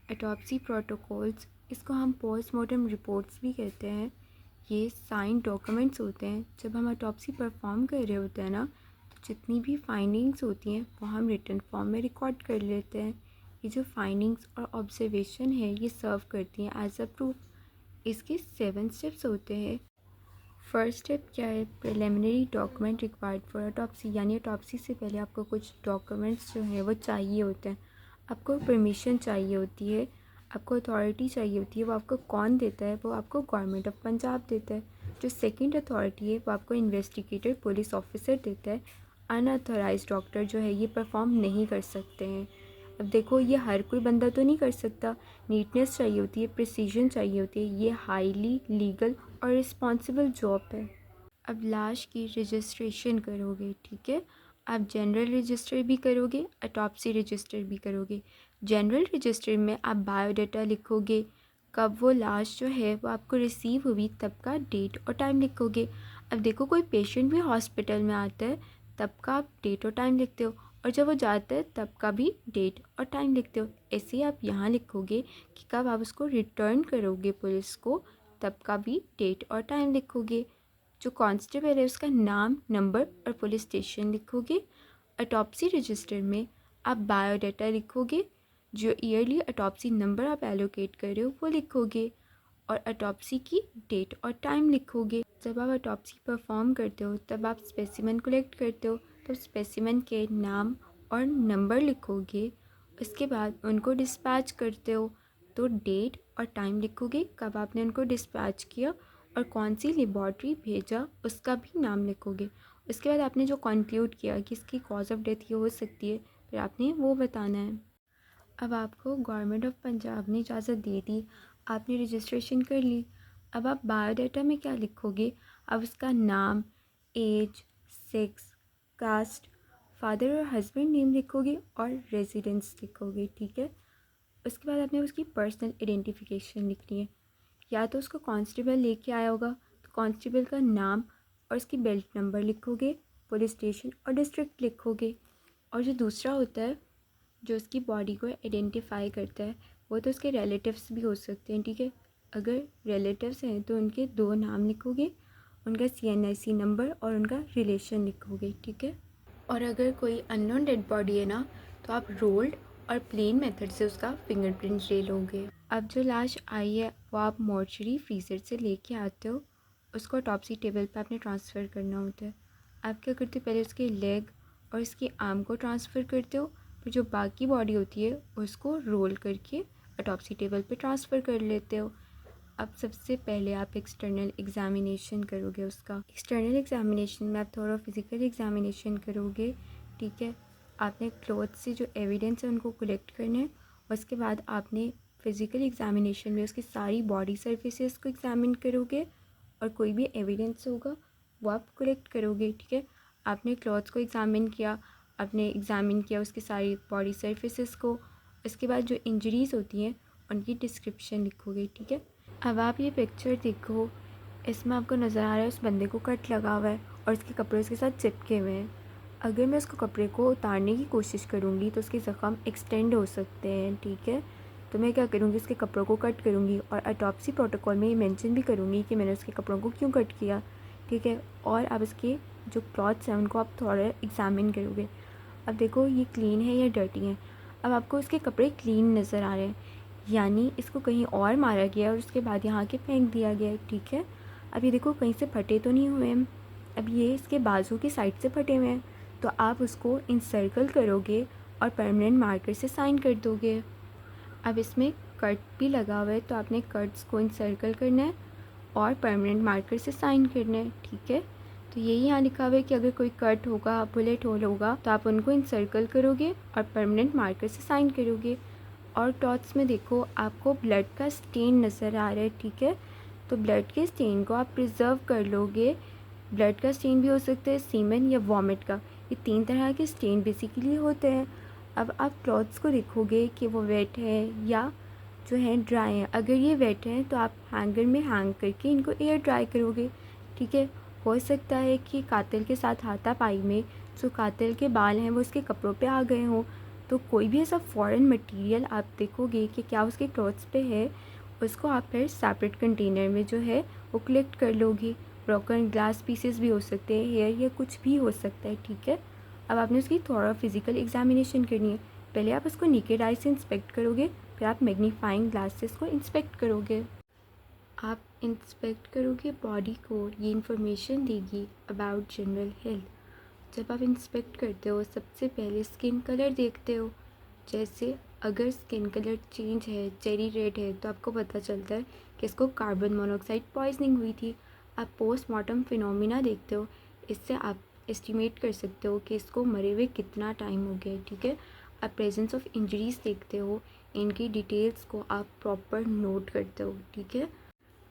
Autopsy protocols, इसको हम postmortem reports भी कहते हैं। ये साइन डॉक्यूमेंट्स होते हैं। जब हम ऑटोप्सी परफॉर्म कर रहे होते हैं ना, तो जितनी भी फाइंडिंग्स होती हैं वो हम रिटन फॉर्म में रिकॉर्ड कर लेते हैं। ये जो फाइंडिंग्स और ऑब्जर्वेशन है ये सर्व करती हैं एज अ प्रूफ। इसके 7 स्टेप्स होते हैं। फर्स्ट स्टेप क्या है? Preliminary document required for autopsy, यानी ऑटोप्सी से पहले आपको कुछ डॉक्यूमेंट्स जो हैं वो चाहिए होते हैं। आपको परमिशन चाहिए होती है, आपको अथॉरिटी चाहिए होती है। वो आपको कौन देता है? वो आपको गवर्नमेंट ऑफ पंजाब देता है। जो सेकंड अथॉरिटी है वो आपको इन्वेस्टिगेटर पुलिस ऑफिसर देता है। अनऑथराइज्ड डॉक्टर जो है ये परफॉर्म नहीं कर सकते हैं। अब देखो, ये हर कोई बंदा तो नहीं कर सकता। नीटनेस चाहिए होती है, प्रिसीजन चाहिए होती है। ये हाईली लीगल और रिस्पॉन्सिबल जॉब है। अब लाश की रजिस्ट्रेशन करोगे, ठीक है। आप जनरल रजिस्टर भी करोगे, ऑटोप्सी रजिस्टर भी करोगे। जनरल रजिस्टर में आप बायोडाटा लिखोगे, कब वो लाश जो है वो आपको रिसीव हुई तब का डेट और टाइम लिखोगे। अब देखो, कोई पेशेंट भी हॉस्पिटल में आता है तब का आप डेट और टाइम लिखते हो, और जब वो जाता है तब का भी डेट और टाइम लिखते हो। ऐसे ही आप यहाँ लिखोगे कि कब आप उसको रिटर्न करोगे पुलिस को, तब का भी डेट और टाइम लिखोगे। जो कांस्टेबल है उसका नाम, नंबर और पुलिस स्टेशन लिखोगे। ऑटोप्सी रजिस्टर में आप बायोडाटा लिखोगे, जो ईयरली ऑटोप्सी नंबर आप एलोकेट कर रहे हो वो लिखोगे, और ऑटोप्सी की डेट और टाइम लिखोगे। जब आप ऑटोप्सी परफॉर्म करते हो तब आप स्पेसिमेन कलेक्ट करते हो, तब स्पेसिमेन के नाम और नंबर लिखोगे। उसके बाद उनको डिस्पैच करते हो तो डेट और टाइम लिखोगे, कब आपने उनको डिस्पैच किया और कौन सी लेबॉर्ट्री भेजा उसका भी नाम लिखोगे। उसके बाद आपने जो कंक्लूड किया कि इसकी कॉज ऑफ डेथ ये हो सकती है, फिर आपने वो बताना है। अब आपको गवर्नमेंट ऑफ पंजाब ने इजाज़त दे दी, आपने रजिस्ट्रेशन कर ली। अब आप बायोडाटा में क्या लिखोगे? अब उसका नाम, एज, सेक्स, कास्ट, फादर और हस्बैंड नेम लिखोगे और रेजिडेंस लिखोगे, ठीक है। उसके बाद आपने उसकी पर्सनल आइडेंटिफिकेशन लिखनी है। या तो उसको कांस्टेबल लेके आया होगा तो कांस्टेबल का नाम और उसकी बेल्ट नंबर लिखोगे, पुलिस स्टेशन और डिस्ट्रिक्ट लिखोगे। और जो दूसरा होता है जो उसकी बॉडी को आइडेंटिफाई करता है, वो तो उसके रिलेटिव्स भी हो सकते हैं, ठीक है। अगर रिलेटिव्स हैं तो उनके 2 नाम लिखोगे, उनका CNIC नंबर और उनका रिलेशन लिखोगे, ठीक है। और अगर कोई अननोन डेड बॉडी है ना, तो आप रोल्ड और प्लेन मेथड से उसका फिंगरप्रिंट ले लोगे। अब जो लाश आई है वो आप मॉर्चरी फ्रीज़र से लेके आते हो, उसको ऑटोप्सी टेबल पे आपने ट्रांसफ़र करना होता है। आप क्या करते हो? पहले उसके लेग और उसकी आर्म को ट्रांसफ़र करते हो, फिर जो बाकी बॉडी होती है उसको रोल करके ऑटोप्सी टेबल पे ट्रांसफ़र कर लेते हो। अब सबसे पहले आप एक्सटर्नल एग्ज़ामिनेशन करोगे उसका। एक्सटर्नल एग्ज़ामिनेशन में आप थोड़ा फिज़िकल एग्ज़ामिनेशन करोगे, ठीक है। आपने क्लोथ से जो एविडेंस है उनको कलेक्ट करना है। उसके बाद आपने फ़िज़िकल एग्ज़ामिनेशन में उसकी सारी बॉडी सर्फेसेस को एग्ज़ामिन करोगे, और कोई भी एविडेंस होगा वो आप कलेक्ट करोगे, ठीक है। आपने क्लॉथ्स को एग्ज़ामिन किया, आपने एग्ज़ामिन किया उसकी सारी बॉडी सर्फेसेस को। उसके बाद जो इंजरीज़ होती हैं उनकी डिस्क्रिप्शन लिखोगे, ठीक है। अब आप ये पिक्चर देखो, इसमें आपको नज़र आ रहा है उस बंदे को कट लगा हुआ है और उसके कपड़े उसके साथ चिपके हुए हैं। अगर मैं उसको कपड़े को उतारने की कोशिश करूँगी तो उसके ज़ख़म एक्सटेंड हो सकते हैं, ठीक है। तो मैं क्या करूँगी, उसके कपड़ों को कट करूँगी और ऑटोप्सी प्रोटोकॉल में ये मेंशन भी करूँगी कि मैंने उसके कपड़ों को क्यों कट किया, ठीक है। और अब उसके जो क्लॉथ्स हैं उनको आप थोड़ा एग्ज़ामिन करोगे। अब देखो ये क्लीन है या डर्टी है। अब आपको उसके कपड़े क्लीन नज़र आ रहे हैं, यानी इसको कहीं और मारा गया और उसके बाद यहाँ के फेंक दिया गया है, ठीक है। अब ये देखो कहीं से फटे तो नहीं हुए हैं। अब ये इसके बाजू की साइड से फटे हुए हैं, तो आप उसको इंसर्कल करोगे और परमानेंट मार्कर से साइन कर दोगे। अब इसमें कट भी लगा हुआ है तो आपने कट्स को इंसर्कल करना है और परमानेंट मार्कर से साइन करना है, ठीक है। तो यही यहाँ लिखा हुआ है कि अगर कोई कट होगा, बुलेट होल होगा, तो आप उनको इंसर्कल करोगे और परमानेंट मार्कर से साइन करोगे। और टॉट्स में देखो आपको ब्लड का स्टेन नज़र आ रहा है, ठीक है। तो ब्लड के स्टेन को आप प्रिजर्व कर लोगे। ब्लड का स्टेन भी हो सकता है, सीमेन या वॉमिट का, ये 3 तरह के स्टेन बेसिकली होते हैं। अब आप क्लॉथ्स को देखोगे कि वो वेट है या जो है ड्राई है। अगर ये वेट है तो आप हैंगर में हैंग करके इनको एयर ड्राई करोगे, ठीक है। हो सकता है कि कातिल के साथ हाथापाई में जो कातिल के बाल हैं वो उसके कपड़ों पे आ गए हों, तो कोई भी ऐसा फॉरेन मटेरियल आप देखोगे कि क्या उसके क्लॉथ्स पे है, उसको आप फिर सेपरेट कंटेनर में जो है वो कलेक्ट कर लोगे। ब्रोकन ग्लास पीसेस भी हो सकते हैं, हेयर या कुछ भी हो सकता है, ठीक है। अब आपने उसकी थोड़ा फिजिकल एग्जामिनेशन करनी है। पहले आप उसको नेकेड आई से इंस्पेक्ट करोगे, फिर आप मैग्नीफाइंग ग्लासेस को इंस्पेक्ट करोगे। आप इंस्पेक्ट करोगे बॉडी को, ये इंफॉर्मेशन देगी अबाउट जनरल हेल्थ। जब आप इंस्पेक्ट करते हो सबसे पहले स्किन कलर देखते हो। जैसे अगर स्किन कलर चेंज है, चेरी रेड है, तो आपको पता चलता है कि इसको कार्बन मोनोऑक्साइड पॉइजनिंग हुई थी। आप पोस्टमार्टम फिनोमिना देखते हो, इससे आप एस्टिमेट कर सकते हो कि इसको मरे हुए कितना टाइम हो गया है, ठीक है। आप प्रेजेंस ऑफ इंजरीज देखते हो, इनकी डिटेल्स को आप प्रॉपर नोट करते हो, ठीक है।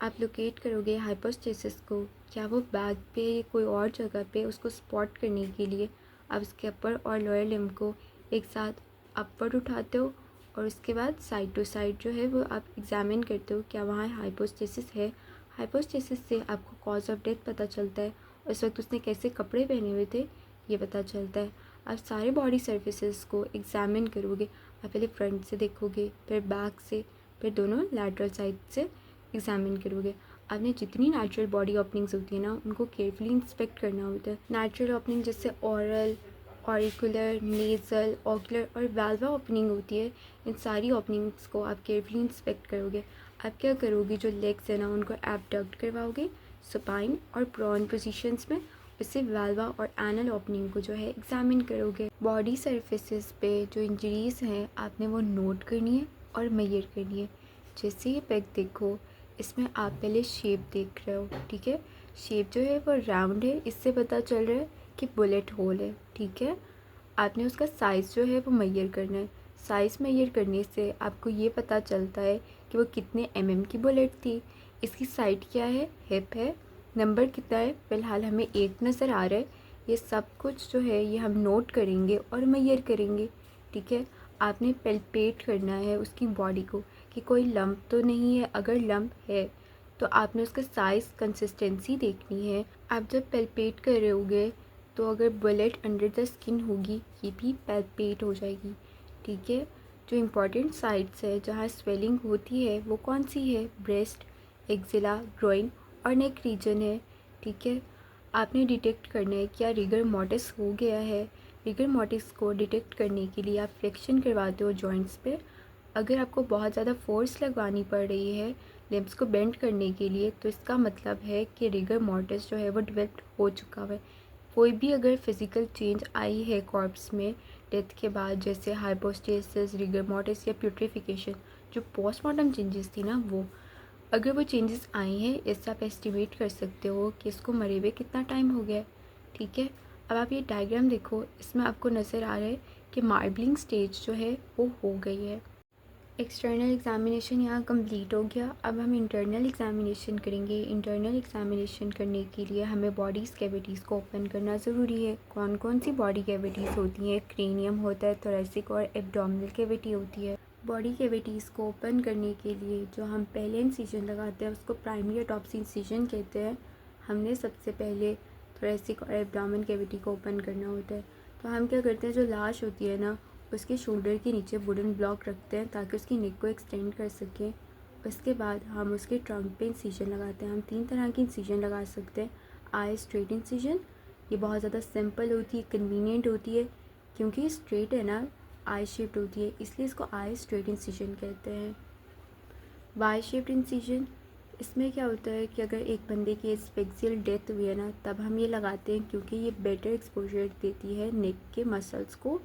आप लोकेट करोगे हाइपोस्टेसिस को, क्या वो बैक पे या कोई और जगह पे, उसको स्पॉट करने के लिए आप उसके अपर और लोअर लिम्ब को एक साथ अपवर्ड उठाते हो और उसके बाद साइड टू साइड जो है वो आप एग्जामिन करते हो क्या वहाँ हाइपोस्टेसिस है। हाइपोस्टेसिस से आपको कॉज ऑफ डेथ पता चलता है, उस वक्त उसने कैसे कपड़े पहने हुए थे ये पता चलता है। आप सारे बॉडी सर्फेसेस को एग्जामिन करोगे। आप पहले फ्रंट से देखोगे, फिर बैक से, फिर दोनों लैटरल साइड से एग्जामिन करोगे। आपने जितनी नेचुरल बॉडी ओपनिंग्स होती है ना उनको केयरफुली इंस्पेक्ट करना होता है। नेचुरल ओपनिंग जैसे ऑरल, ऑरिकुलर, नेज़ल, ऑक्यूलर और वाल्वा ओपनिंग होती है, इन सारी ओपनिंग्स को आप केयरफुली इंस्पेक्ट करोगे। आप क्या करोगे, जो लेग्स है ना उनको एबडक्ट करवाओगे सुपाइन और प्रॉन पोजीशंस में, इससे वाल्वा और एनल ओपनिंग को जो है एग्जामिन करोगे। बॉडी सर्फेसेस पे जो इंजरीज़ हैं आपने वो नोट करनी है और मेजर करनी है। जैसे ये पेग देखो, इसमें आप पहले शेप देख रहे हो, ठीक है। शेप जो है वो राउंड है, इससे पता चल रहा है कि बुलेट होल है, ठीक है। आपने उसका साइज़ जो है वो मेजर करना है। साइज़ मेजर करने से आपको ये पता चलता है कि वो कितने की बुलेट थी। इसकी साइड क्या है, हिप है, नंबर कितना है, फ़िलहाल हमें 1 नज़र आ रहा है। ये सब कुछ जो है ये हम नोट करेंगे और मेजर करेंगे, ठीक है। आपने पैल्पेट करना है उसकी बॉडी को कि कोई लंप तो नहीं है, अगर लंप है तो आपने उसका साइज़, कंसिस्टेंसी देखनी है। आप जब पैल्पेट कर रहे होगे तो अगर बुलेट अंडर द स्किन होगी ये भी पैल्पेट हो जाएगी, ठीक है। जो इम्पॉर्टेंट साइट्स है जहाँ स्वेलिंग होती है वो कौन सी है, ब्रेस्ट, एक्जिला, ग्रोइन और नेक रीजन है, ठीक है। आपने डिटेक्ट करना है क्या रिगर मॉर्टिस हो गया है। रिगर मॉर्टिस को डिटेक्ट करने के लिए आप फ्लेक्शन करवाते हो जॉइंट्स पे। अगर आपको बहुत ज़्यादा फोर्स लगवानी पड़ रही है लिम्स को बेंड करने के लिए तो इसका मतलब है कि रिगर मॉर्टिस जो है वो डेवलप हो चुका है। कोई भी अगर फिज़िकल चेंज आई है कॉर्प्स में डेथ के बाद, जैसे हाइपोस्टेसिस, रिगर मॉर्टिस या प्यूट्रिफिकेशन, जो पोस्टमार्टम चेंजेस थी ना वो, अगर वो चेंजेस आई हैं इससे आप एस्टिमेट कर सकते हो कि इसको मरे हुए कितना टाइम हो गया है, ठीक है। अब आप ये डायग्राम देखो, इसमें आपको नज़र आ रहा है कि मार्बलिंग स्टेज जो है वो हो गई है। एक्सटर्नल एग्ज़ामिनेशन यहाँ कंप्लीट हो गया। अब हम इंटरनल एग्ज़ामिनेशन करेंगे। इंटरनल एग्ज़ामिनेशन करने के लिए हमें बॉडीज़ कैविटीज़ को ओपन करना ज़रूरी है। कौन कौन सी बॉडी कैविटीज़ होती हैं, क्रेनियम होता है, थोरेसिक और एब्डोमिनल कैविटी होती है। बॉडी कैविटीज़ को ओपन करने के लिए जो हम पहले इंसिजन लगाते हैं उसको प्राइमरी ऑटोप्सी इंसिजन कहते हैं। हमने सबसे पहले थोरेसिक और एब्डोमिनल कैविटी को ओपन करना होता है। तो हम क्या करते हैं, जो लाश होती है ना उसके शोल्डर के नीचे वुडन ब्लॉक रखते हैं ताकि उसकी नेक को एक्सटेंड कर सकें। उसके बाद हम उसके ट्रंक पे इंसिजन लगाते हैं। हम 3 तरह की इंसिजन लगा सकते हैं। आई स्ट्रेट इंसिजन, ये बहुत ज़्यादा सिंपल होती है, कन्वीनियंट होती है, क्योंकि स्ट्रेट है ना, आई शेप्ड होती है, इसलिए इसको आई स्ट्रेट इंसिजन कहते हैं। वाई शेप्ड इंसिजन, इसमें क्या होता है कि अगर एक बंदे की एस्फिक्सियल डेथ हुई है ना तब हम ये लगाते हैं, क्योंकि ये बेटर एक्सपोजर देती है नेक के मसल्स को।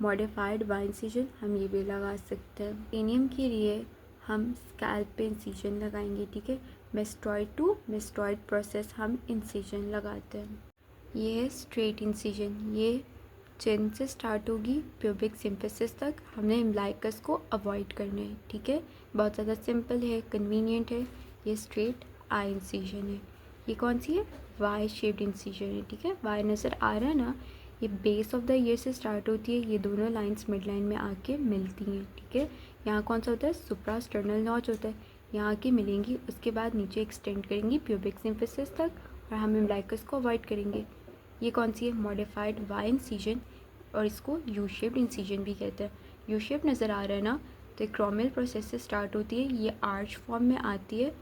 मॉडिफाइड वाई इंसिजन हम ये भी लगा सकते हैं। पेनियम के लिए हम स्कैल्प पे इंसिजन लगाएंगे, ठीक है। मेस्टॉइड टू मेस्टॉइड प्रोसेस हम इंसिजन लगाते हैं। ये है स्ट्रेट इंसिजन, ये चिन से स्टार्ट होगी प्यूबिक सिम्फिसिस तक। हमने इम्ब्लाइकस को अवॉइड करना है, ठीक है। बहुत ज़्यादा सिंपल है, कन्वीनियंट है। ये स्ट्रेट आई इंसिजन है। ये कौन सी है, वाई शेप्ड इंसिजन है, ठीक है। वाई नज़र आ रहा है ना, ये बेस ऑफ द ईयर से स्टार्ट होती है, ये दोनों लाइंस मिड लाइन में आके मिलती हैं, ठीक है। यहाँ कौन सा होता है, सुप्रास्टर्नल नॉच होता है, यहाँ आके मिलेंगी, उसके बाद नीचे एक्सटेंड करेंगी प्यूबिक सिम्फिसिस तक और हम इम्ब्लाइकस को अवॉइड करेंगे। ये कौन सी है, मॉडिफाइड वाई इंसिजन। और इसको यू शेप्ड इंसिजन भी कहते हैं। यू शेप नज़र आ रहा है ना, तो क्रोमल प्रोसेस से स्टार्ट होती है, ये आर्च फॉर्म में आती है।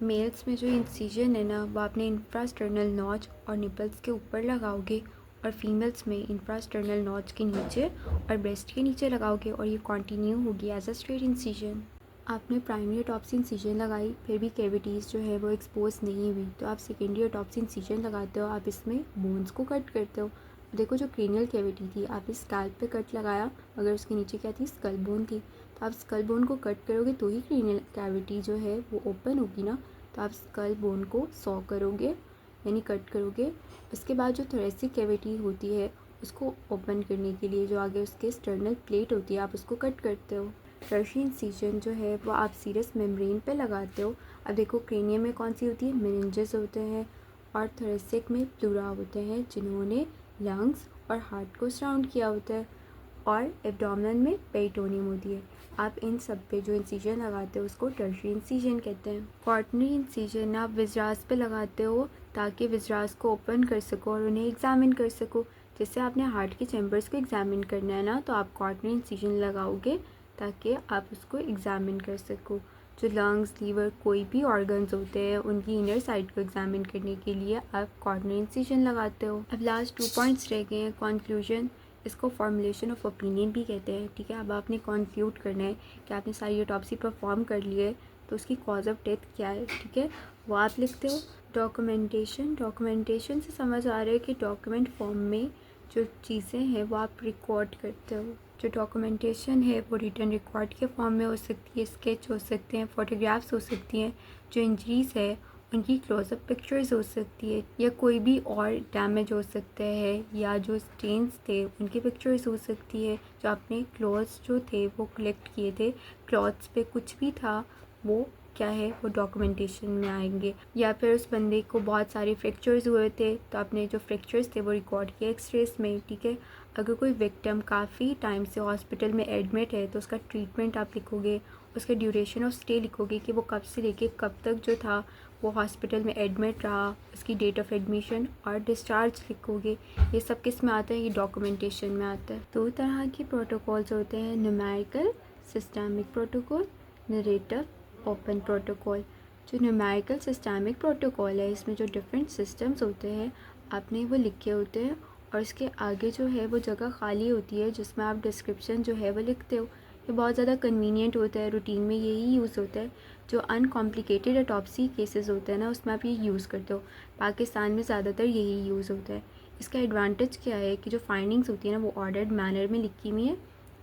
मेल्स में जो इंसिजन है ना वो आपने इंफ्रास्टर्नल नॉच और निपल्स के ऊपर लगाओगे, और फीमेल्स में इंफ्रास्टर्नल नॉच के नीचे और ब्रेस्ट के नीचे लगाओगे, और ये कंटिन्यू होगी एज अ स्ट्रेट इंसिजन। आपने प्राइमरी टॉप्सी इंसिजन लगाई, फिर भी कैविटीज़ जो है वो एक्सपोज नहीं हुई, तो आप सेकेंडरी टॉप्सी इंसिजन लगाते हो, आप इसमें बोन्स को कट करते हो। देखो जो क्रेनियल कैविटी थी, आप इस स्कैल्प पे कट लगाया, अगर उसके नीचे क्या थी, स्कल बोन थी, तो आप स्कल बोन को कट करोगे तो ही क्रेनियल कैविटी जो है वो ओपन होगी ना, तो आप स्कल बोन को सॉ करोगे यानी कट करोगे। उसके बाद जो थोरेसिक कैविटी होती है उसको ओपन करने के लिए जो आगे उसके स्टर्नल प्लेट होती है, आप उसको कट करते हो। टर्शियरी इंसिजन जो है वो आप सीरस मेम्ब्रेन पे लगाते हो। अब देखो क्रेनियम में कौन सी होती है, मेनिंजेस होते हैं, और थोरेसिक में प्लूरा होते हैं जिन्होंने लंग्स और हार्ट को सराउंड किया होता है, और एब्डोमेन में पेरिटोनियम होती है। आप इन सब पे जो इंसिजन लगाते हो उसको टर्शियरी इंसिजन कहते हैं। कॉर्टनरी इंसिजन आप विजरास पे लगाते हो ताकि विजरास को ओपन कर सको और उन्हें एग्जामिन कर सको। जैसे आपने हार्ट के चैम्बर्स को एग्जामिन करना है ना, तो आप कॉर्टनरी इंसिजन लगाओगे ताकि आप उसको एग्जामिन कर सको। जो लंग्स, लीवर, कोई भी ऑर्गन्स होते हैं उनकी इनर साइड को एग्जामिन करने के लिए आप कॉर्टनरी इंसिजन लगाते हो। अब लास्ट 2 पॉइंट्स रह गए हैं। कंक्लूजन, इसको फॉर्मुलेशन ऑफ ओपिनियन भी कहते हैं, ठीक है। अब आपने कंक्लूड करना है कि आपने सारी ऑटोप्सी परफॉर्म कर ली है, तो उसकी कॉज ऑफ डेथ क्या है, ठीक है, वो आप लिखते हो। डॉक्यूमेंटेशन से समझ आ रहा है कि डॉक्यूमेंट फॉर्म में जो चीज़ें हैं वो आप रिकॉर्ड करते हो। जो डॉक्यूमेंटेशन है वो रिटन रिकॉर्ड के फॉर्म में हो सकती है, स्केच हो सकते हैं, फ़ोटोग्राफ्स हो सकती हैं। जो इंजरीज़ है उनकी क्लोजअप पिक्चर्स हो सकती है, या कोई भी और डैमेज हो सकता है, या जो स्टेन्स थे उनकी पिक्चर्स हो सकती है। जो आपने क्लॉथ्स जो थे वो कलेक्ट किए थे, क्लॉथ्स पे कुछ भी था वो क्या है, वो डॉक्यूमेंटेशन में आएंगे। या फिर उस बंदे को बहुत सारे फ्रैक्चर्स हुए थे, तो आपने जो फ्रैक्चर्स थे वो रिकॉर्ड किए एक्सरेस में, ठीक है। अगर कोई विक्टिम काफ़ी टाइम से हॉस्पिटल में एडमिट है तो उसका ट्रीटमेंट आप लिखोगे, उसका ड्यूरेशन ऑफ स्टे लिखोगे कि वो कब से लेके कब तक जो था वो हॉस्पिटल में एडमिट रहा, उसकी डेट ऑफ एडमिशन और डिस्चार्ज लिखोगे। ये सब किस में आता है, ये डॉक्यूमेंटेशन में आता है। 2 तरह के प्रोटोकॉल्स होते हैं, numerical systemic protocol, narrative open protocol. जो न्यूमेरिकल सिस्टमिक प्रोटोकॉल है इसमें जो डिफरेंट सिस्टम्स होते हैं आपने वो लिखे होते हैं, और इसके आगे जो है वो जगह खाली होती है जिसमें आप डिस्क्रिप्शन जो है वो लिखते हो। ये बहुत ज़्यादा कन्वीनियंट होता है, रूटीन में यही यूज़ होता है। जो अनकॉम्प्लिकेटेड ऑटोप्सी केसेस होते हैं ना उसमें आप ये यूज़ करते हो। पाकिस्तान में ज़्यादातर यही यूज़ होता है। इसका एडवांटेज क्या है कि जो फाइंडिंग्स होती है ना वो ऑर्डर्ड मैनर में लिखी हुई है।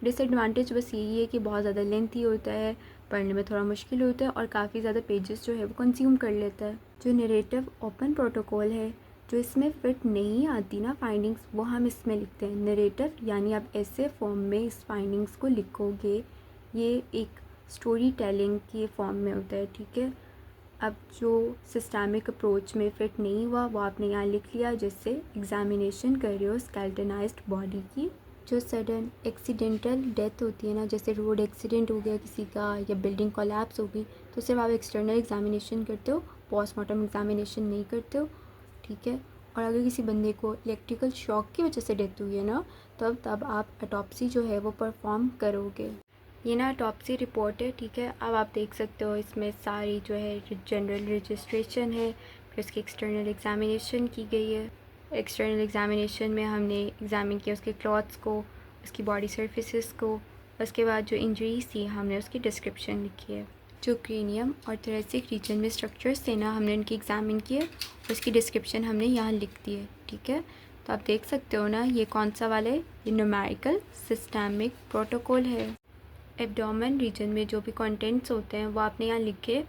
डिसएडवांटेज बस यही है कि बहुत ज़्यादा लेंथी होता है, पढ़ने में थोड़ा मुश्किल होता है, और काफ़ी ज़्यादा पेजेस जो है वो कंज्यूम कर लेता है। जो नरेटिव ओपन प्रोटोकॉल है, जो इसमें फिट नहीं आती ना फाइंडिंग्स, वो हम इसमें लिखते हैं। नरेटिव यानी आप ऐसे फॉर्म में इस फाइंडिंग्स को लिखोगे, ये एक स्टोरी टेलिंग के फॉर्म में होता है, ठीक है। अब जो सिस्टमिक अप्रोच में फ़िट नहीं हुआ वो आपने यहाँ लिख लिया, जिससे एग्जामिनेशन कर रहे हो स्केलेटनाइज्ड बॉडी की। जो सडन एक्सीडेंटल डेथ होती है ना, जैसे रोड एक्सीडेंट हो गया किसी का या बिल्डिंग कोलैप्स हो गई, तो सिर्फ आप एक्सटर्नल एग्जामिनेशन करते हो, पोस्टमार्टम एग्जामिनेशन नहीं करते हो, ठीक है। और अगर किसी बंदे को इलेक्ट्रिकल शॉक की वजह से डेथ हुई है ना, तब आप ऑटोप्सी जो है वो परफॉर्म करोगे। ये ना ऑटोप्सी रिपोर्ट है, ठीक है। अब आप देख सकते हो इसमें सारी जो है जनरल रजिस्ट्रेशन है, फिर उसकी एक्सटर्नल एग्जामिनेशन की गई है। एक्सटर्नल एग्जामिनेशन में हमने एग्जामिन किया उसके क्लॉथ्स को, उसकी बॉडी सर्फेसिस को, उसके बाद जो इंजरीज थी हमने उसकी डिस्क्रिप्शन लिखी है। जो क्रेनियम और थोरेसिक रीजन में स्ट्रक्चर्स थे ना हमने उनकी एग्जामिन किए, उसकी डिस्क्रिप्शन हमने यहाँ लिख दी है, ठीक है। तो आप देख सकते हो ना ये कौन सा वाला है, ये न्यूमेरिकल सिस्टमिक प्रोटोकॉल है। एब्डोमेन रीजन में जो भी कंटेंट्स होते हैं वो आपने यहाँ लिखे,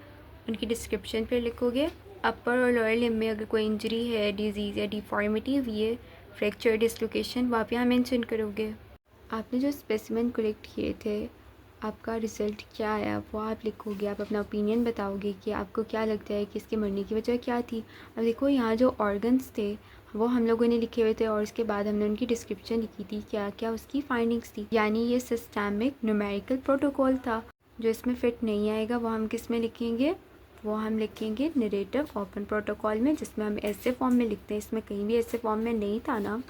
उनकी डिस्क्रिप्शन पे लिखोगे। अपर और लोअर लिम्ब में अगर कोई इंजरी है, डिजीज़ या डिफॉर्मिटी हुई है, फ्रैक्चर, डिसलोकेशन, वो आप यहाँ मेंशन करोगे। आपने जो स्पेसिमेन कलेक्ट किए थे, आपका रिज़ल्ट क्या आया वो आप लिखोगे। आप अपना ओपिनियन बताओगे कि आपको क्या लगता है कि इसके मरने की वजह क्या थी। अब देखो यहाँ जो ऑर्गन्स थे वो हम लोगों ने लिखे हुए थे, और उसके बाद हमने उनकी डिस्क्रिप्शन लिखी थी, क्या क्या उसकी फाइंडिंग्स थी। यानी ये सिस्टमिक न्यूमेरिकल प्रोटोकॉल था। जो इसमें फ़िट नहीं आएगा वो हम किस में लिखेंगे, वो हम लिखेंगे नरेटिव ओपन प्रोटोकॉल में, जिसमें हम ऐसे फॉर्म में लिखते हैं। इसमें कहीं भी ऐसे फॉर्म में नहीं था ना।